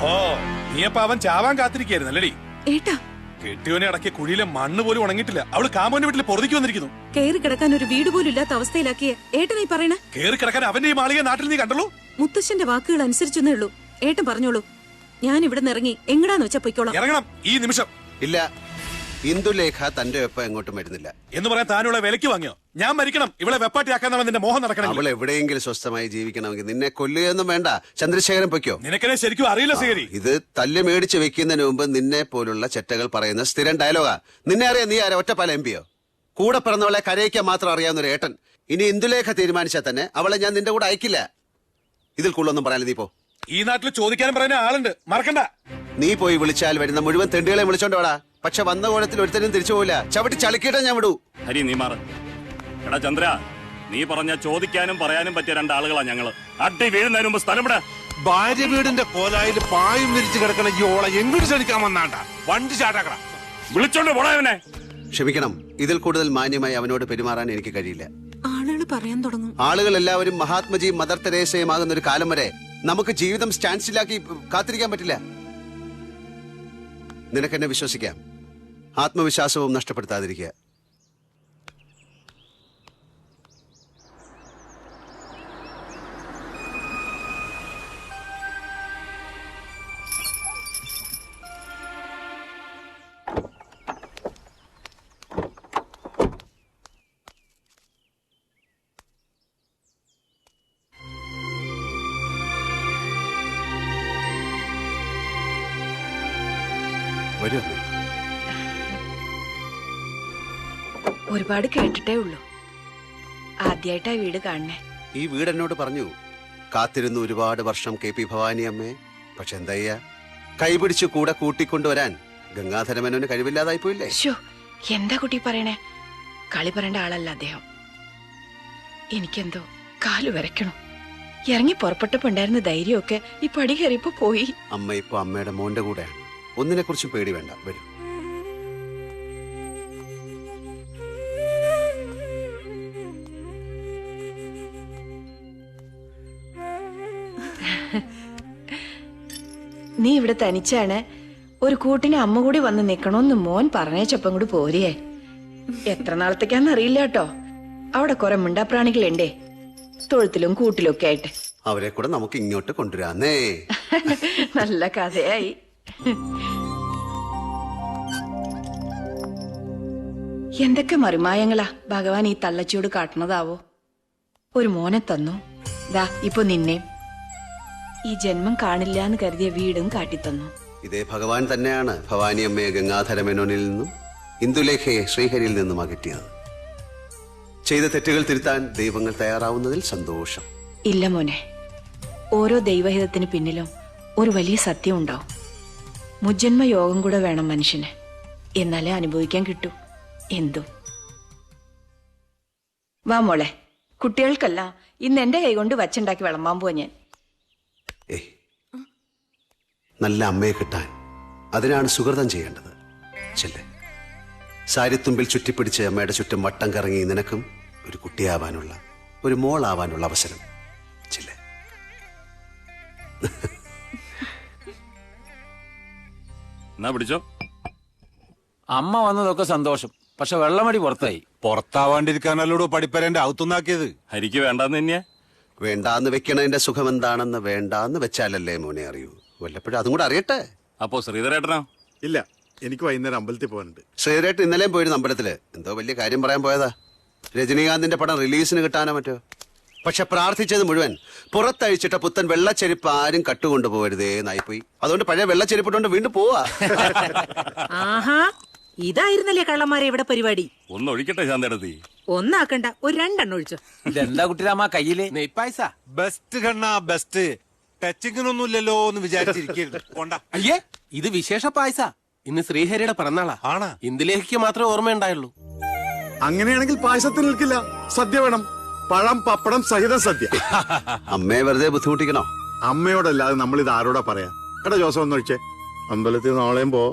ഓഹോ, നീയപ്പ അവൻ ചാവാൻ കാത്തിരിക്കായിരുന്നല്ലേടി? ഏട്ടാ, കെട്ടിയോനെ അടക്കിയ കുഴിയിലെ മണ്ണ് പോലും ഉണങ്ങിയിട്ടില്ല. അവള് കാമോന്റെ വീട്ടിൽ പൊറുതിക്ക് വന്നിരിക്കുന്നു. കേറി കിടക്കാൻ ഒരു വീട് പോലും ഇല്ലാത്ത അവസ്ഥയിലാക്കിയ ഏട്ടനായി പറയണേ. കേറി കിടക്കാൻ അവന്റെ ഈ മാളിക നാട്ടിൽ നീ കണ്ടല്ലോ. മുത്തശ്ശന്റെ വാക്കുകൾ അനുസരിച്ചെന്നേ ഉള്ളൂ. ഏട്ടൻ പറഞ്ഞോളൂ, ഞാൻ ഇവിടെ ഇറങ്ങി എങ്ങടാന്ന് വെച്ചാ പൊയ്ക്കോളാം. ഇറങ്ങണം ഈ നിമിഷം. ഇല്ല, ഇന്ദുലേഖ തന്റെ വെപ്പ എങ്ങോട്ടും വരുന്നില്ല എന്ന് പറയാൻ താനുള്ള വിലക്ക് വാങ്ങിയോ? ഞാൻ മരിക്കണം, ഇവളെ വെപ്പാട്ടിയാക്കാന്നാണ് നിന്റെ മോഹം നടക്കണം. അവൾ എവിടെയെങ്കിലും സ്വസ്ഥമായി ജീവിക്കണമെങ്കിൽ നിന്നെ കൊല്ലുകയൊന്നും വേണ്ട. ചന്ദ്രശേഖരൻ പൊയ്ക്കോ. നിനക്കെന്നെ ശരിക്കും അറിയില്ല ശ്രീഹരി. ഇത് തല്ല് മേടിച്ച് വെക്കുന്നതിന് മുമ്പ് നിന്നെ പോലുള്ള ചെറ്റകൾ പറയുന്ന സ്ഥിരം ഡയലോഗാ. നിന്നെ അറിയാം, നീ ആരാ? ഒറ്റപ്പാല എംപിയോ? കൂടെ പിറന്നവളെ കരയിക്കാൻ മാത്രം അറിയാവുന്ന ഒരു ഏട്ടൻ. ഇനി ഇന്ദുലേഖ തീരുമാനിച്ചാൽ തന്നെ അവളെ ഞാൻ നിന്റെ കൂടെ അയക്കില്ല. ഇതിൽ കൂടുതലൊന്നും പറയാൻ നീ പോ. ഈ നാട്ടിൽ ചോദിക്കാനും പറയുന്ന ആളുണ്ട്, മറക്കണ്ട. നീ പോയി വിളിച്ചാൽ വരുന്ന മുഴുവൻ തെണ്ടികളെ വിളിച്ചോണ്ട് വാടാ. പക്ഷെ വന്ന കോലത്തിൽ ഒരുത്തരും തിരിച്ചു പോവില്ല. ചവിട്ടി ചളിക്കിട്ടാ ഞാൻ വിടൂ. ഹരി, നീ മാറ്. എടാ ചന്ദ്ര, നീ പറഞ്ഞ ചോദിക്കാനും പറയാനും പറ്റിയ രണ്ടാളുകളാ ഞങ്ങള്. അടി വീഴുന്നതിന് മുമ്പ് സ്ഥലം വിടാ. ഭാര്യ വീടിന്റെ കോലായിൽ പായും വിരിച്ചു കിടക്കണ ഓളെ എങ്ങോട്ട് ക്ഷണിക്കാൻ വന്നാണ്ട വണ്ടി ചാട്ടാക്കട. വിളിച്ചോണ്ട് പോടാവനെ. ക്ഷമിക്കണം, ഇതിൽ കൂടുതൽ മാന്യമായി അവനോട് പെരുമാറാൻ എനിക്ക് കഴിയില്ല. ആളുകൾ പറയാൻ തുടങ്ങും. ആളുകൾ എല്ലാവരും മഹാത്മജിയും മദർ തെരേസയും ആകുന്ന ഒരു കാലം വരെ നമുക്ക് ജീവിതം സ്റ്റാൻഡ്സ്റ്റിലാക്കി കാത്തിരിക്കാൻ പറ്റില്ല. നിനക്കെന്നെ വിശ്വസിക്കാം. ആത്മവിശ്വാസവും നഷ്ടപ്പെടുത്താതിരിക്കുക. വരൂ. ഒരുപാട് കേട്ടിട്ടേ ഉള്ളൂ. ആദ്യമായിട്ടാ വീട് കാണണേ. ഈ വീട് എന്നോട് പറഞ്ഞു. കാത്തിരുന്നു ഒരുപാട് വർഷം KP ഭവാനി അമ്മേ. പക്ഷെ എന്താ, കൈപിടിച്ച് കൂടെ കൂട്ടിക്കൊണ്ടുവരാൻ ഗംഗാധരമേനോന് കഴിവില്ലാതായി പോയില്ലേ? എന്താ കുട്ടി പറയണേ? കളി പറയേണ്ട ആളല്ല അദ്ദേഹം. എനിക്കെന്തോ കാലു വരയ്ക്കണു. ഇറങ്ങി പുറപ്പെട്ടപ്പോ ഉണ്ടായിരുന്ന ധൈര്യമൊക്കെ ഈ പടി കയറിയപ്പോ പോയി. അമ്മ ഇപ്പൊ അമ്മയുടെ മോന്റെ കൂടെയാണ്. ഒന്നിനെ കുറിച്ചും പേടി വേണ്ട. വരൂ. നീ ഇവിടെ തനിച്ചാണ്, ഒരു കൂട്ടിന് അമ്മ കൂടി വന്ന് നിക്കണോന്ന് മോൻ പറഞ്ഞേച്ചപ്പം കൂടി പോരേ. എത്ര നാളത്തേക്കാന്ന് അറിയില്ല കേട്ടോ. അവിടെ കുറെ മിണ്ടാപ്രാണികളുണ്ടേ, തൊഴുത്തിലും കൂട്ടിലും ഒക്കെ ആയിട്ട്. അവരെ കൂടെ നമുക്ക് ഇങ്ങോട്ട് കൊണ്ടുവരാന്നേ. നല്ല കഥയായി. എന്തൊക്കെ മറിമായങ്ങളാ ഭഗവാൻ ഈ തള്ളച്ചിയോട് കാട്ടണതാവോ. ഒരു മോനെ തന്നു, ദാ ഇപ്പൊ നിന്നെ. ഈ ജന്മം കാണില്ല എന്ന് കരുതിയ വീടും കാട്ടിത്തന്നു. ഇതേ ഭഗവാൻ തന്നെയാണ് ഭവാനി അമ്മയെ ഗംഗാധരമേനോനിൽ നിന്നും ഇന്ദുലേഖയെ ശ്രീഹരിയിൽ നിന്നും അകറ്റിയത്. ചെയ്ത തെറ്റുകൾ തിരുത്താൻ ദൈവങ്ങൾ തയ്യാറാവുന്നതിൽ സന്തോഷം. ഇല്ല മോനെ, ഓരോ ദൈവഹിതത്തിന് പിന്നിലും ഒരു വലിയ സത്യം ഉണ്ടാവും. മുജ്ജന്മ യോഗം കൂടെ വേണം മനുഷ്യന്, എന്നാലേ അനുഭവിക്കാൻ കിട്ടൂ എന്തോ. വാ മോളെ, കുട്ടികൾക്കല്ല ഇന്ന് എന്റെ കൈകൊണ്ട് വച്ചുണ്ടാക്കി വിളമ്പാൻ പോവാ ഞാൻ. നല്ല അമ്മയെ കിട്ടാൻ അതിനാണ് സുഹൃതം ചെയ്യേണ്ടത്. ചെല്ലെ, സാരിത്തുമ്പിൽ ചുറ്റിപ്പിടിച്ച് അമ്മയുടെ ചുറ്റും വട്ടം കറങ്ങി നിനക്കും ഒരു കുട്ടിയാവാനുള്ള, ഒരു മോളാവാനുള്ള അവസരം. ചെല്ലെ. എന്നാ പിടിച്ചോ. അമ്മ വന്നതൊക്കെ സന്തോഷം, പക്ഷെ വെള്ളമടി പുറത്തായി. പുറത്താവാണ്ടിരിക്കാനല്ലോ പഠിപ്പരന്റെ ഔത്തുന്നാക്കിയത്. ഹരിക്ക് വേണ്ടാന്ന് തന്നെയാ. വേണ്ടാന്ന് വെക്കണതിന്റെ സുഖം എന്താണെന്ന് വേണ്ടാന്ന് വെച്ചാലല്ലേ മോനെ അറിയൂ. വല്ലപ്പോഴും അതും കൂടെ അറിയട്ടെ. അപ്പോ ശ്രീധരേട്ടനോ? ഇല്ല, എനിക്ക് വൈകുന്നേരം അമ്പലത്തിൽ പോകാനുണ്ട്. ശ്രീധരേട്ടൻ ഇന്നലെയും പോയിരുന്നു അമ്പലത്തില്. എന്തോ വലിയ കാര്യം പറയാൻ പോയതാ. രജനീകാന്തിന്റെ പടം റിലീസിന് കിട്ടാനോ മറ്റോ. പക്ഷെ പ്രാർത്ഥിച്ചത് മുഴുവൻ പുറത്തഴിച്ചിട്ട പുത്തൻ വെള്ളച്ചെരുപ്പ് ആരും കട്ടുകൊണ്ടുപോകരുതേ എന്നായിപ്പോയി. അതുകൊണ്ട് പഴയ വെള്ളച്ചെരുപ്പിട്ടുകൊണ്ട് വീണ്ടും പോവാ. ആഹാ, ഇതായിരുന്നല്ലേ കള്ളന്മാരെ ഇവിടെ പരിപാടി. ഒന്നൊഴിക്കട്ടെ ശാന്തടത്തി. ഒന്നാക്കണ്ട, ഒരു രണ്ടെണ്ണം ഒഴിച്ചു. ഇതെന്താ കുട്ടിരാമ കയ്യില് നെയ്പായസ? ബെസ്റ്റ് കണ്ണാ ബെസ്റ്റ്. ടച്ചിങ്ങിനൊന്നുമില്ലല്ലോ എന്ന് വിചാരിച്ചിരിക്കരുത്. അയ്യേ, ഇത് വിശേഷ പായസ. ഇന്ന് ശ്രീഹരിയുടെ പിറന്നാളാ. ആണാ? ഇന്ദുലേഖയ്ക്ക് മാത്രമേ ഓർമ്മയുണ്ടായുള്ളൂ. അങ്ങനെയാണെങ്കിൽ പായസത്തിൽ നിൽക്കില്ല, സദ്യ വേണം. പഴം പപ്പടം സഹിതം സദ്യ. അമ്മയെ വെറുതെ ബുദ്ധിമുട്ടിക്കണോ? അമ്മയോടല്ലാതെ നമ്മൾ ഇത് ആരോടാ പറയാ? എടാ ജോസം ഒന്നൊഴിച്ചേ. അമ്പലത്തിൽ നാളെയും പോ.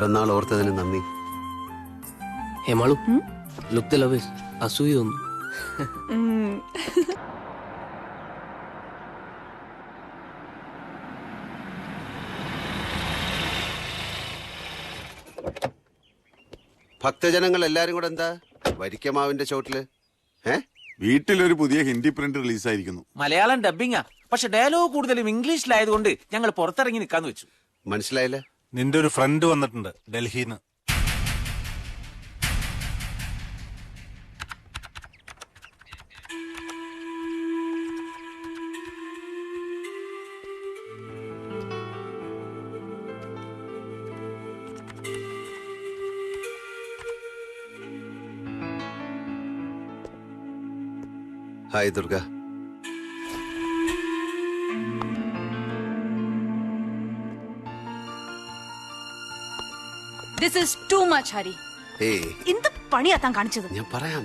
പിറന്നാൾ ഓർത്തതിന് നന്ദി. ഹേമാളു ലുക്ക് ദ ലവേഴ്സ് അസൂയ തോന്നുന്നു. ഭക്തജനങ്ങൾ എല്ലാരും കൂടെ എന്താ വരിക്കമാവിന്റെ ചോട്ടില്? വീട്ടിലൊരു പുതിയ ഹിന്ദി പ്രിന്റ് റിലീസായിരിക്കുന്നു. മലയാളം ഡബിങ്ങാ, പക്ഷെ ഡയലോഗ് കൂടുതലും ഇംഗ്ലീഷിലായതുകൊണ്ട് ഞങ്ങൾ പുറത്തിറങ്ങി നിൽക്കാന്ന് വെച്ചു. മനസ്സിലായില്ല? നിന്റെ ഒരു ഫ്രണ്ട് വന്നിട്ടുണ്ട് ഡൽഹിന്ന്. Hi Durga. This is too much, Hari. എന്ത് പണിയാ താൻ കാണിച്ചത്?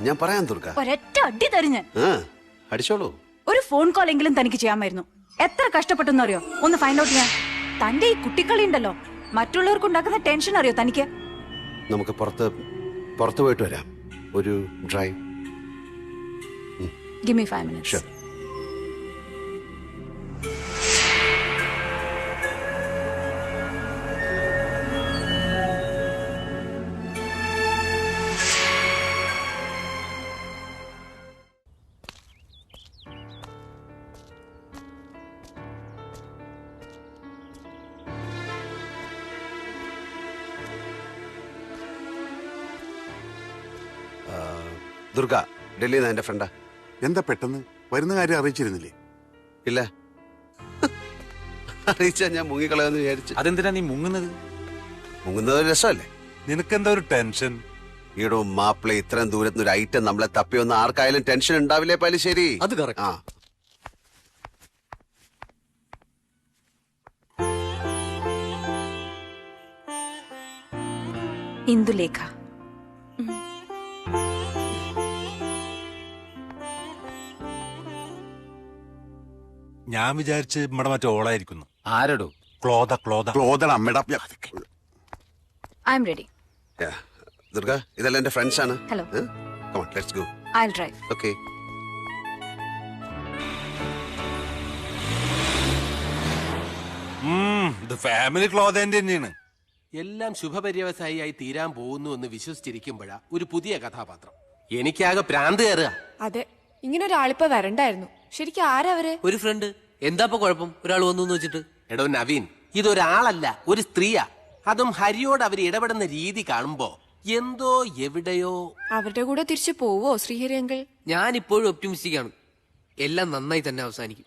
ഞാൻ പറയാം ദുർഗ. ഒരൊറ്റ അടി തരിഞ്ഞ്. അടിച്ചോളൂ. ഒരു ഫോൺ കോൾ എങ്കിലും തനിക്ക് ചെയ്യാമായിരുന്നു. എത്ര കഷ്ടപ്പെട്ടെന്ന് അറിയോ ഒന്ന് ഫൈൻഡ് ഔട്ട് ചെയ്യാൻ. തന്റെ ഈ കുട്ടിക്കളി ഉണ്ടല്ലോ, മറ്റുള്ളവർക്ക് ഉണ്ടാക്കുന്ന ടെൻഷൻ അറിയോ തനിക്ക്? നമുക്ക് പുറത്ത് പോയിട്ട് വരാം. ഒരു drive. Give me 5 minutes. Sure. Durga ഡൽഹിയിൽ നിന്ന് എന്റെ ഫ്രണ്ടാ. എന്താ പെട്ടെന്ന് വരുന്ന കാര്യം അറിയിച്ചിരുന്നില്ലേ? ഇല്ല. അറിയിച്ചാ ഞാൻ മുങ്ങിക്കളയാന്ന് വിചാരിച്ചു. അതെന്തിനാ നീ മുങ്ങുന്നത്? മുങ്ങുന്നത് ഒരു രസമല്ലേ? നിനക്കെന്താ ഒരു ടെൻഷൻ? ഈടോ മാപ്പിള ഇത്രയും ദൂരത്തുനിന്ന് ഒരു ഐറ്റം നമ്മളെ തപ്പി വന്ന് ആർക്കായാലും ടെൻഷൻ ഉണ്ടാവില്ലേ പലിശ്ശേരി? അത് കറക്റ്റ്. ആ ഇന്ദുലേഖ. ഞാൻ വിചാരിച്ച് നമ്മുടെ മറ്റേ ഓളായിരിക്കുന്നു. ആരടോ? ക്ലോദ അമ്മയുടെ. I am ready. ദുർഗ ഇതെല്ലാം എന്റെ ഫ്രണ്ട്സ് ആണ്. Hello. Come on, let's go. I'll drive. Okay. ഇത് ഫാമിലി ക്ലോതേന്റെ തന്നെയാണ്. എല്ലാം ശുഭപര്യവസായിയായി തീരാൻ പോകുന്നു എന്ന് വിശ്വസിച്ചിരിക്കുമ്പോഴാ ഒരു പുതിയ കഥാപാത്രം. എനിക്കാകെ പ്രാന്ത് കയറുക. അതെ, ഇങ്ങനെ ഒരാളിപ്പോ വരണ്ടായിരുന്നു. ശരിക്കും ആരാ അവര്? ഒരു ഫ്രണ്ട്. എന്താ കുഴപ്പം ഒരാൾ വന്നു വെച്ചിട്ട്? എടോ നവീൻ, ഇതൊരാളല്ല, ഒരു സ്ത്രീയാ. അതും ഹരിയോട് അവർ ഇടപെടുന്ന രീതി കാണുമ്പോ എന്തോ എവിടെയോ. അവരുടെ കൂടെ തിരിച്ചു പോവോ ശ്രീഹരി അങ്കിൾ? ഞാൻ ഇപ്പോഴും ഒപ്റ്റിമിസ്റ്റിക് ആണ്. എല്ലാം നന്നായി തന്നെ അവസാനിക്കും.